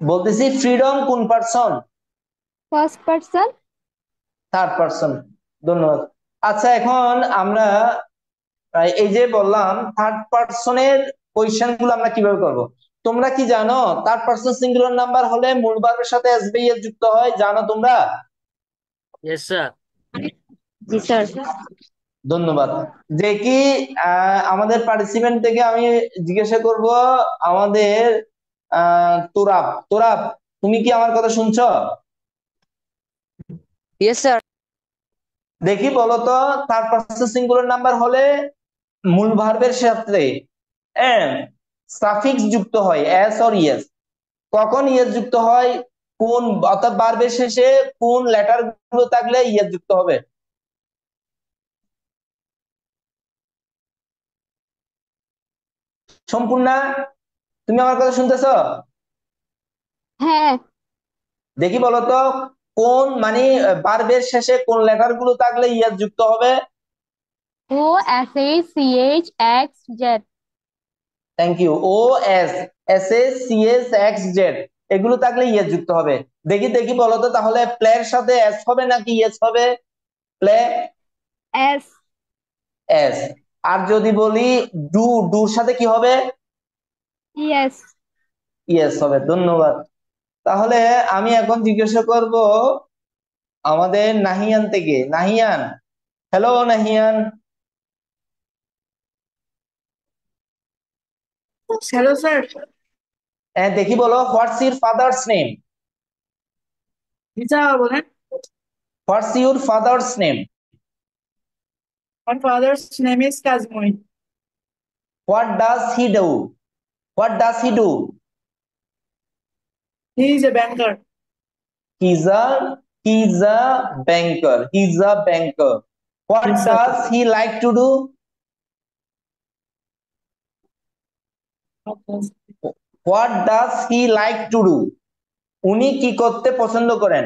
বলতেছি, ফ্রিডম কোন person? First person. Third person, ধন্যবাদ। আচ্ছা এখন আমরা এই যে বললাম থার্ড পার্সনের কোয়েশ্চেন গুলো আমরা কিভাবে করব, তোমরা কি জানো থার্ড পার্সন সিঙ্গুলার নাম্বার হলে মূল ভার্বের সাথে এসবিএস যুক্ত হয়, জানো তোমরা? Yes, sir. জি স্যার। ধন্যবাদ। দেখি আমাদের পার্টিসিপেন্ট থেকে আমি জিজ্ঞাসা করব আমাদের তোরাব, তোরাব তুমি কি আমার কথা শুনছো? Yes sir. দেখি বলো তো থার্ড পার্সন সিঙ্গুলার নাম্বার হলে মূল ভার্বের সাথে সাফিক্স যুক্ত হয়, এস অর ইয়েস। কখন ইয়েস যুক্ত হয়? কোন অর্থাৎ ভার্বের শেষে কোন লেটার গুলো থাকলে ইয়েস যুক্ত হবে? সম্পূর্ণা, তুমি আমার কথা শুনতেছো? হ্যাঁ। দেখি বলো তো, কোন মানে ভার্বের শেষে কোন লেটার গুলো থাকলে ইয়েস যুক্ত হবে? O S A C H X Z. Thank you. O S, S A C S X Z, এগুলো থাকলে ইয়েস যুক্ত হবে। দেখি দেখি বলো তো, তাহলে প্লের সাথে এস হবে নাকি ইয়েস হবে? Play, S. এস। আর যদি বলি ডু, ডুর সাথে কি হবে? Yes. ইয়েস হবে। ধন্যবাদ। তাহলে আমি এখন জিজ্ঞাসা করব আমাদের নাহিয়ান থেকে। Nahian, hello Nahian. Hello sir. দেখি বলো, হোয়াটস ইউর ফাদার্স নেম? নিচা বলেন। What's your father's name? My father's name is Kazmoin. What does he do? What does he do? He is a banker. He's a banker. He's a banker. What Yes, sir. does he like to do? What does he like to do? উনি কি করতে পছন্দ করেন?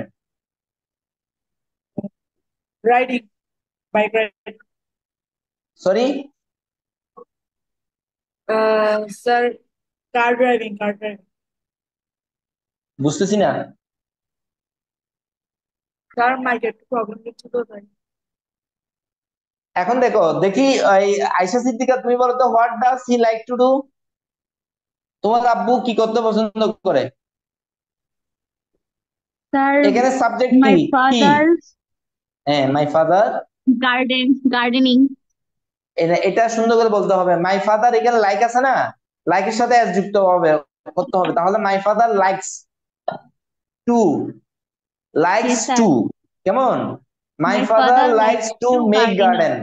Riding, bike riding. Sorry, Sir, car driving, car driving. বুঝতেছি না। Sir, মাইকে একটু problem হচ্ছে তো তাই। এখন দেখো, দেখি এই আয়েশা সিদ্দিকা, তুমি বলো তো, what does he like to do? তোমার আব্বু কি করতে পছন্দ করে? Sir, এখানে সাবজেক্ট my কি? কি? father's হ্যাঁ, মাই ফাদার। gardening. এটা সুন্দর করে বলতে হবে। মাই ফাদার, এখানে লাইক আছে না, লাইকের সাথে এস যুক্ত হবে, করতে হবে। তাহলে my father likes to, likes Yes, sir. To, কেমন? My My father father likes likes to to make gardening. Garden.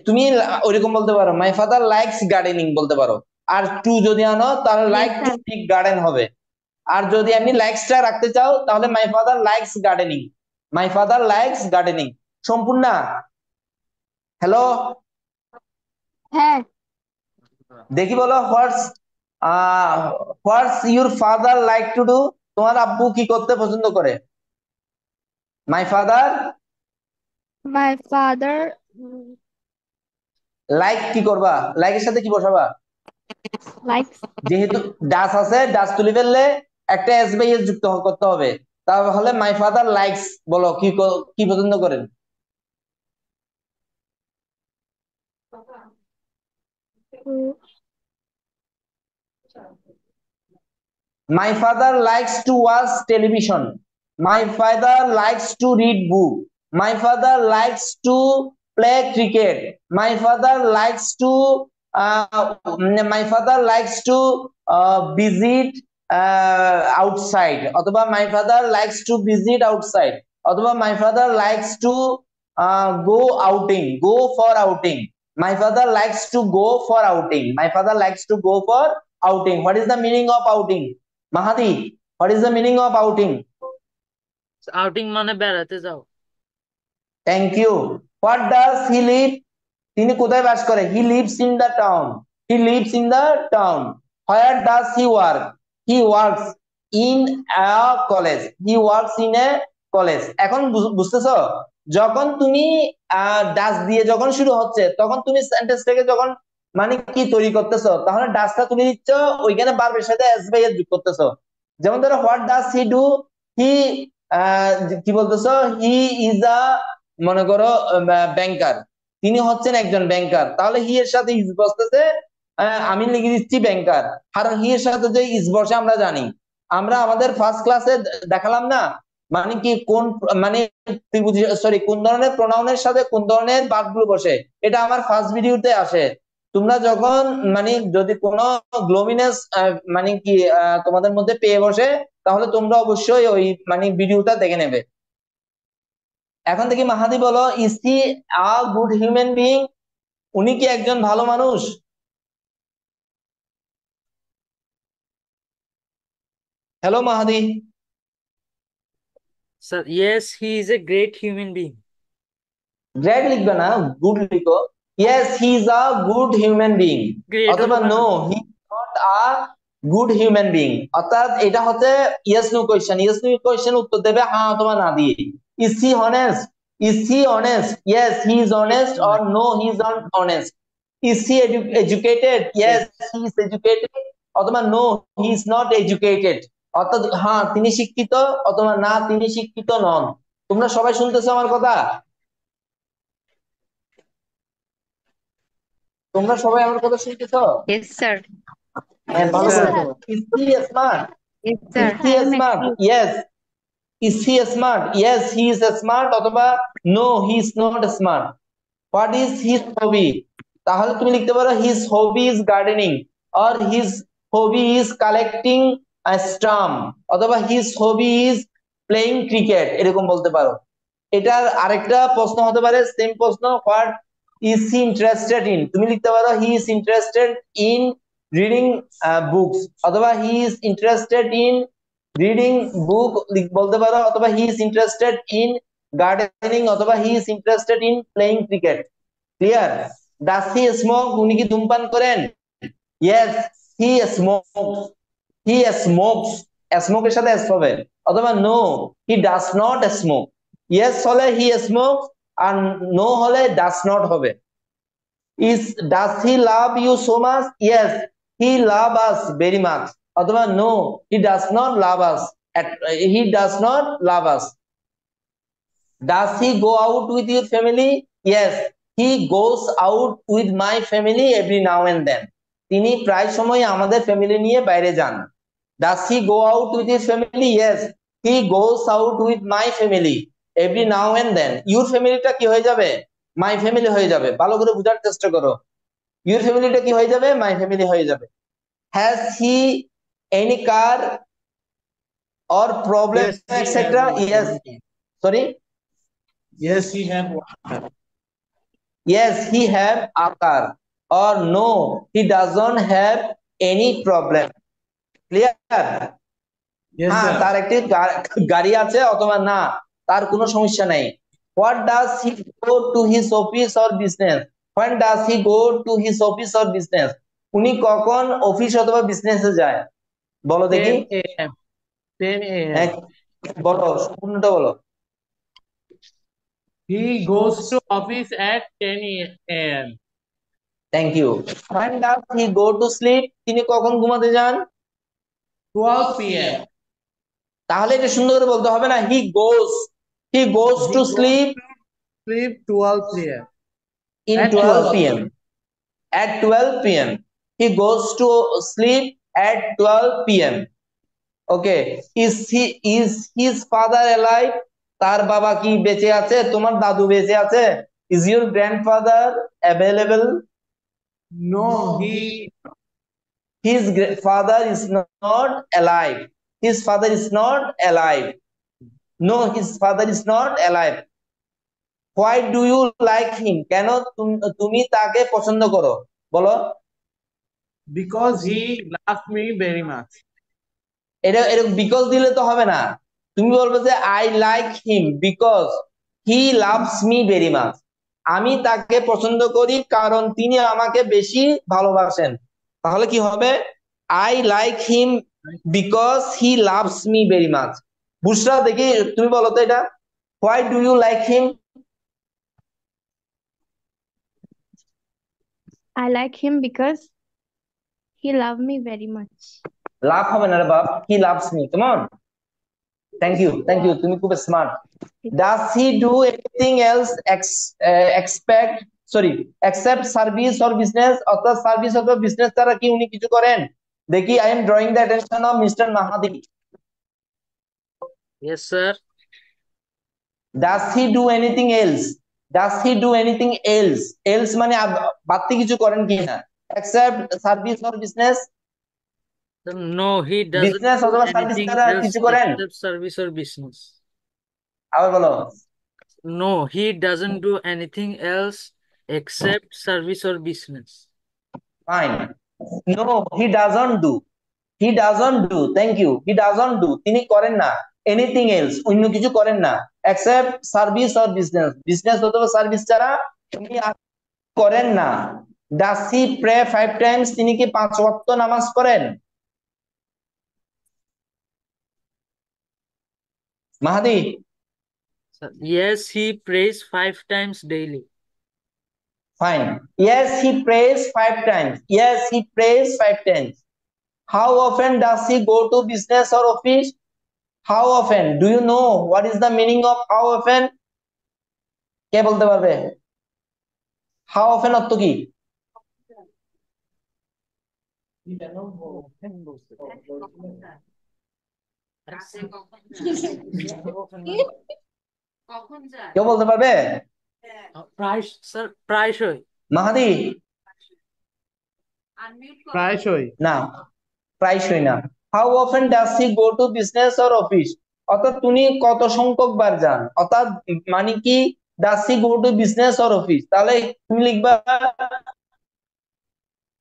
তুমি ওইরকম বলতে পারো, মাই ফাদার লাইকস গার্ডেনিং বলতে পারো। আর টু যদি আনো তাহলে Yes, like to sir. Make garden হবে। আর যদি আপনি লাইকসটা রাখতে চাও তাহলে my father likes gardening. My father likes gardening. Sampurna, hello. হ্যাঁ। দেখি বলো, what's your father like to do? তোমার আব্বু কি করতে পছন্দ করে? My father My father like, কি করবা? লাইকের সাথে কি বসাবা? likes. যেহেতু ডাস আছে, ডাস তুলে ফেললে একটা এস বাই এস যুক্ত করতে হবে। তাহলে মাই ফাদার লাইকস, বলো কি কি পছন্দ করেন? to My father likes to watch television. My father likes to read book. My father likes to play cricket. My father likes to visit outside. অথবা my father likes to visit outside. অথবা my father likes to go outing, go for outing. My father likes to go for outing. My father likes to go for outing. What is the meaning of outing? Mahadi, what is the meaning of outing? Outing মানে বেড়াতে যাও। Thank you. What does he live? তিনি কোথায় বাস করে? He lives in the town. He lives in the town. Where does he work? He works in a college. He works in a college. এখন বুঝতেছো? যখন তুমি ডাস দিয়ে যখন শুরু হচ্ছে, তখন তুমি সেন্টেন্সটাকে যখন মানে কি তৈরি করতেছো, তাহলে ডাসটা তুমি দিচ্ছ, ওইখানে ভার্বের সাথে এস বাই এস যোগ করতেছো। যেমন ধরো, হোয়াট ডাজ হি ডু? হি কি বলতেছো? হি ইজ আ, মনে করো, ব্যাংকার। তিনি হচ্ছেন একজন ব্যাংকার। তাহলে হি এর সাথে ইজ বসতেছে, আমি লিখে দিচ্ছি ব্যাংকার। কারণ হি এর সাথে যে ইজ বসে আমরা জানি। আমরা আমাদের ফার্স্ট ক্লাসে দেখালাম না, মানে কি কোন মানে সরি, কোন ধরনের প্রোনাউনের সাথে কোন ধরনের ভার্বগুলো বসে, এটা আমার ফার্স্ট ভিডিওতে আসে। তোমরা যখন মানে যদি কোনো গ্লোমিনেস মানে কি তোমাদের মধ্যে পেয়ে বসে, তাহলে তোমরা অবশ্যই ওই মানে ভিডিওটা দেখে নেবে। এখন থেকে মাহাদি বলো, is he a good human being? উনি কি একজন ভালো মানুষ? Hello Mahadi. Sir, yes he is a great human being. Great লিখবে না, গুড লিখো। yes he is a good human being Great অথবা হলো না। no he is not a good human being অর্থাৎ এটা হচ্ছে yes no question উত্তর দেবে হ্যাঁ অথবা না দিয়ে is he honest yes he is honest or no he is not honest is he educated yes he is educated অথবা no he is not educated অর্থাৎ হ্যাঁ তিনি শিক্ষিত অথবা না তিনি শিক্ষিত নন তোমরা সবাই শুনতেছো আমার কথা তোমরা সবাই আমার কথা শুনতেছো Yes, sir. হ্যাঁ ভালো Yes, করে sir. শোনো is he smart Yes, sir. is he smart yes is he smart yes he is smart অথবা no he is not smart what is his hobby তাহলে তুমি লিখতে পারো his hobby is gardening or his hobby is collecting a stamp অথবা his hobby is playing cricket এরকম বলতে পারো এটার আরেকটা প্রশ্ন হতে পারে সেম প্রশ্ন what is he interested in তুমি লিখতে পারো he is interested in reading books অথবা he is interested in reading book বলতে পারো অথবা he is interested in gardening অথবা he is interested in playing cricket clear does he smoke উনি কি ধূমপান করেন yes he smokes smoke এর সাথে s হবে অথবা no he does not smoke yes হলে he smokes আর no হলে does not হবে does he love you so much yes he love us very much অথবা no he does not love us he does not love us does he go out with your family yes he goes out with my family every now and then তিনি প্রায় সময় আমাদের family নিয়ে বাইরে যান does he go out with his family yes he goes out with my family every now and then your ফ্যামিলিটা কি হয়ে যাবে my family হয়ে যাবে ভালো করে বোঝার চেষ্টা করো your ফ্যামিলিটা কি হয়ে যাবে my family হয়ে যাবে has he any car or problem Yes, he etc have yes sorry Yes, he have one. yes he have a car or no he doesn't have any problem clear Yes, হ্যাঁ sir. তার একটি গাড়ি আছে অথবা না তার কোনো সমস্যা নাই what does he go to his office or business when does he go to his office or business উনি কখন অফিস অথবা বিজনেসে যায় বলো দেখি 10 a.m. 10 a.m. বলো সম্পূর্ণটা বলো He goes to office at 10 a.m. Thank you when does he go to sleep তিনি কখন ঘুমাতে যান 12 p.m. তাহলে এটা সুন্দর করে বলতে হবে না he goes He to goes sleep to sleep 12 p.m. in At 12 12 p.m. At 12 p.m. He goes to sleep at 12 p.m. Okay. Is his father alive? তার বাবা কি বেঁচে আছে তোমার দাদু বেঁচে আছে is your grandfather available No, his father is not alive his father is not alive no his father is not alive why do you like him কেন তুমি তাকে পছন্দ করো বলো because he loves me very much. এটা এরকম because দিলে তো হবে না তুমি বলবে যে I like him because he loves me very much আমি তাকে পছন্দ করি কারণ তিনি আমাকে বেশি ভালোবাসেন তাহলে কি হবে I like him because he loves me very much Bushra দেখি তুমি বলো তো এটা why do you like him I like him because he loved me very much. Love হবে না রে বাপ he loves me come on thank you তুমি খুব smart does he do anything else except service or business অথবা service অথবা business ছাড়া কি উনি কিছু করেন দেখি I am drawing the attention of Mr. Mahadi Yes, sir. does he do anything else মানে বাড়তি কিছু করেন কি না except service or business No, he doesn't business do অথবা সার্ভিস anything ছাড়া else কিছু করেন except service or business. আবার বলো No, he doesn't do anything else except service or business. fine no he doesn't do thank you he doesn't do তিনি করেন না anything else অন্য কিছু করেন না except service or business অথবা সার্ভিস ছাড়া তিনি করেন না? Does he pray 5 times? তিনি কি 5 ওয়াক্ত নামাজ পড়েন? মাহাদি? Sir, yes, he prays 5 times daily. Fine. Yes, he prays 5 times. Yes, he prays 5 times. How often does he go to business or office? How often? Do you know what is the meaning of how often? কে বলতে পারবে? How often অর্থ কি? কেউ বলতে পারবে? Sir, প্রায়শই। মাহাদি? প্রায়শই। না, প্রায়শই না। How often does he go to business or office? অর্থাৎ তুমি কত সংখ্যক বার যান, অর্থাৎ মানে কি does he go to business or office? তাহলে তুমি লিখবা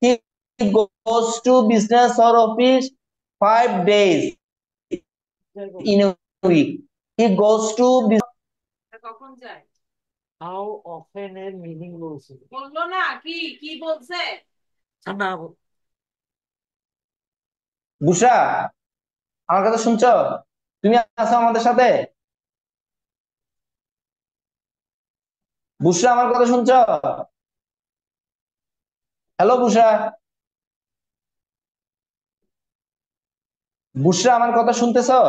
he goes to business or office 5 days in a week. He goes to কখন যায়? How often এর মিনিং বলছে? বললো না কি কি বলছে? না, বুসরা, আমার কথা শুনছো? তুমি আছো আমাদের সাথে? বুসরা, আমার কথা শুনছো? হ্যালো বুসরা? বুসরা, আমার কথা শুনতেছো?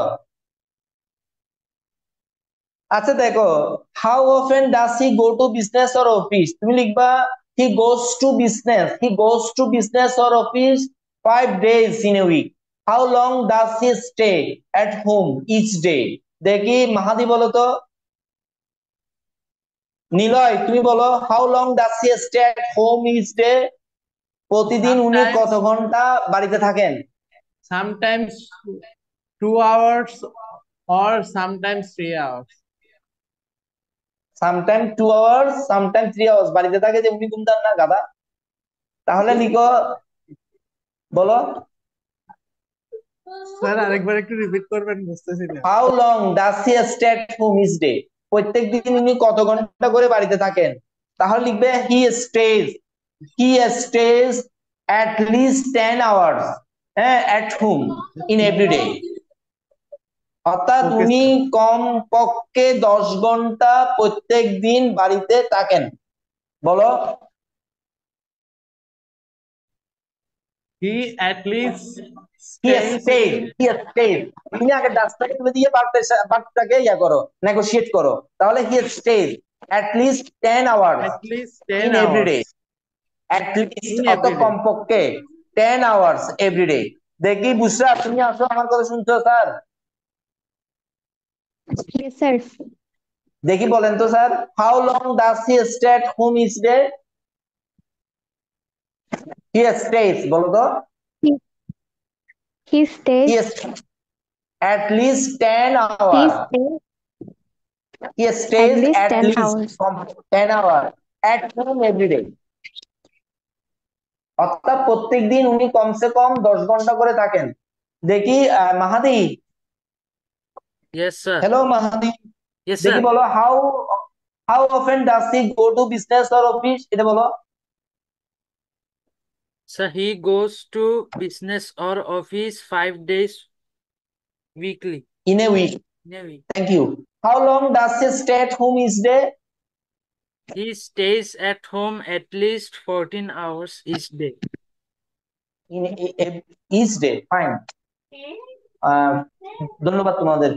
আচ্ছা দেখো, how often does he go to business or office? তুমি লিখবা he goes to business, he goes to business or office 5 days in a week. How long does he stay at home each day? দেখি মাহাদি বলো তো। নিলয় তুমি বলো, how long does he stay at home each day? প্রতিদিন উনি কত ঘন্টা বাড়িতে থাকেন? Sometimes 2 hours or sometimes 3 hours. Sometime 2 hours, sometime 3 hours বাড়িতে থাকে, যে উনি ঘুমতান না গাদা? তাহলে লিখো, বলো। স্যার আরেকবার একটু রিপিট করবেন, বুঝতেছি না। How long does he stay at home each day? প্রত্যেকদিন উনি কত ঘন্টা করে বাড়িতে থাকেন? তাহলে লিখবে he stays at least 10 hours at home in every day. অর্থাৎ Okay, উনি sir. কম পক্ষে 10 ঘন্টা প্রত্যেক দিন বাড়িতে থাকেন। বলো। He at least He stays stays. তুমি আগে ডাস্টটাকে তুলে দিয়ে পার্টটাকে ইয়া করো, নেগোশিয়েট করো। তাহলে he stays at least 10 hours at least 10 in every day. hours At least in অত every day. কমপক্ষে 10 hours every day. দেখি বুসরা, তুমি আসো, আমার কথা শুনছো স্যার? Yes, sir. দেখি বলেন তো sir, how long does he stay at home each day? He stays, বলো তো। He, he he stays. at least 10 He hours. stays He at stays least at 10 least hours. 10 hours at home every day. অর্থাৎ প্রত্যেকদিন উনি কমসে কম 10 ঘন্টা করে থাকেন। দেখি মাহাদি। yes sir. হ্যালো মাহাদি। Yes দেখি sir. বলো, how often does he go to business or office? এটা বলো। Sir, he goes to business or office 5 days weekly. In a week. In a week. Thank you. How long does he stay at home each day? He stays at home at least 14 hours each day. In each day. Fine. ধন্যবাদ তোমাদের।